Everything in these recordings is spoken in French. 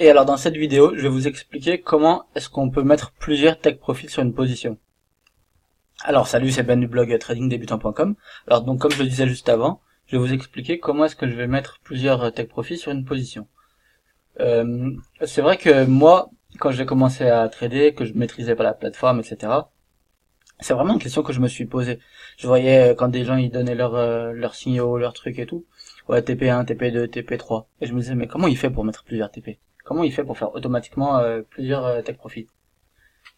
Et alors dans cette vidéo, je vais vous expliquer comment est-ce qu'on peut mettre plusieurs take profits sur une position. Alors salut, c'est Ben du blog tradingdebutant.com. Alors donc comme je le disais juste avant, je vais vous expliquer comment est-ce que je vais mettre plusieurs take profits sur une position. C'est vrai que moi, quand j'ai commencé à trader, que je maîtrisais pas la plateforme, etc., c'est vraiment une question que je me suis posée. Je voyais quand des gens ils donnaient leurs signaux, leurs trucs et tout. Ouais, TP1, TP2, TP3. Et je me disais, mais comment il fait pour mettre plusieurs TP? Comment il fait pour faire automatiquement plusieurs take profit?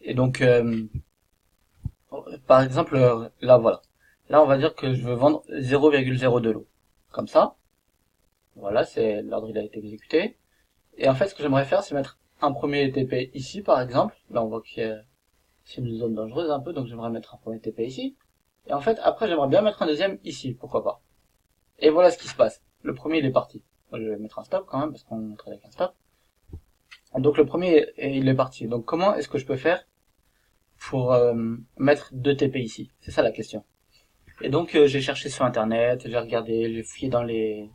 Et donc, par exemple, là voilà. Là, on va dire que je veux vendre 0,02 lot. Comme ça, voilà, c'est l'ordre il a été exécuté. Et en fait, ce que j'aimerais faire, c'est mettre un premier TP ici, par exemple. Là, on voit qu'il y a c'est une zone dangereuse un peu, donc j'aimerais mettre un premier TP ici. Et en fait, après, j'aimerais bien mettre un deuxième ici, pourquoi pas. Et voilà ce qui se passe. Le premier, il est parti. Moi, je vais mettre un stop quand même, parce qu'on trade avec un stop. Donc le premier, il est parti. Donc comment est-ce que je peux faire pour mettre 2 TP ici? C'est ça la question. Et donc j'ai cherché sur internet, j'ai regardé, j'ai fouillé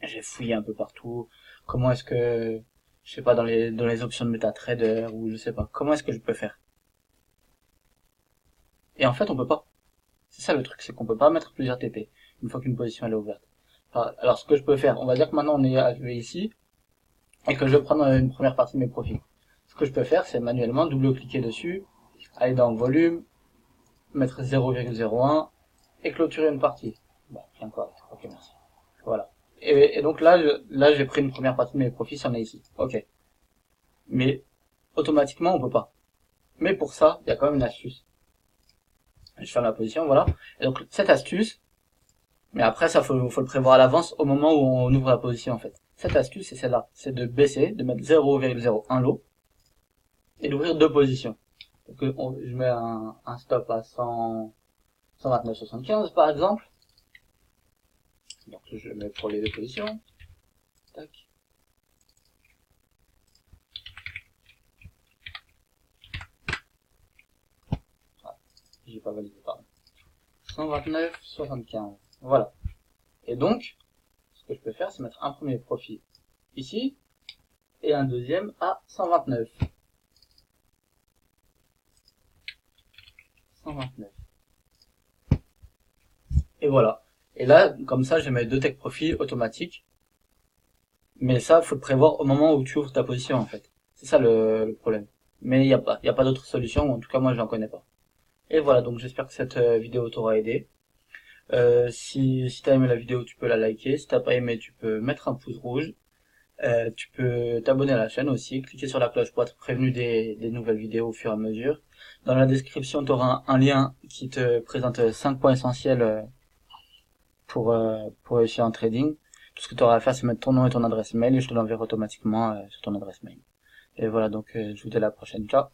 j'ai fouillé un peu partout. Comment est-ce que, je sais pas, dans les options de MetaTrader, ou je sais pas, comment est-ce que je peux faire? Et en fait, on peut pas. C'est ça le truc, c'est qu'on peut pas mettre plusieurs TP une fois qu'une position elle est ouverte. Alors ce que je peux faire, on va dire que maintenant on est arrivé ici et que je vais prendre une première partie de mes profits. Ce que je peux faire, c'est manuellement double-cliquer dessus, aller dans volume, mettre 0,01 et clôturer une partie. Bon, bien correct. Ok, merci. Voilà. Et donc là, là j'ai pris une première partie de mes profits, c'en est ici. Ok. Mais automatiquement, on peut pas. Mais pour ça, il y a quand même une astuce. Je ferme la position, voilà. Et donc cette astuce, mais après, ça, faut le prévoir à l'avance au moment où on ouvre la position, en fait. Cette astuce, c'est celle-là. C'est de baisser, de mettre 0,01 lot, et d'ouvrir 2 positions. Donc, je mets un stop à 129,75, par exemple. Donc, je le mets pour les 2 positions. Tac. Ah, j'ai pas validé, pardon. 129,75. Voilà. Et donc, ce que je peux faire, c'est mettre un premier profit ici, et un deuxième à 129. 129. Et voilà. Et là, comme ça, je mets 2 take profit automatiques. Mais ça, faut le prévoir au moment où tu ouvres ta position, en fait. C'est ça le problème. Mais il y a pas d'autre solution, ou en tout cas, moi, j'en connais pas. Et voilà, donc j'espère que cette vidéo t'aura aidé. Si t'as aimé la vidéo, tu peux la liker. Si t'as pas aimé, tu peux mettre un pouce rouge. Tu peux t'abonner à la chaîne aussi, cliquer sur la cloche pour être prévenu des nouvelles vidéos au fur et à mesure. Dans la description, tu auras un lien qui te présente 5 points essentiels pour réussir en trading. Tout ce que tu auras à faire, c'est mettre ton nom et ton adresse mail et je te l'enverrai automatiquement sur ton adresse mail. Et voilà, donc je vous dis à la prochaine. Ciao.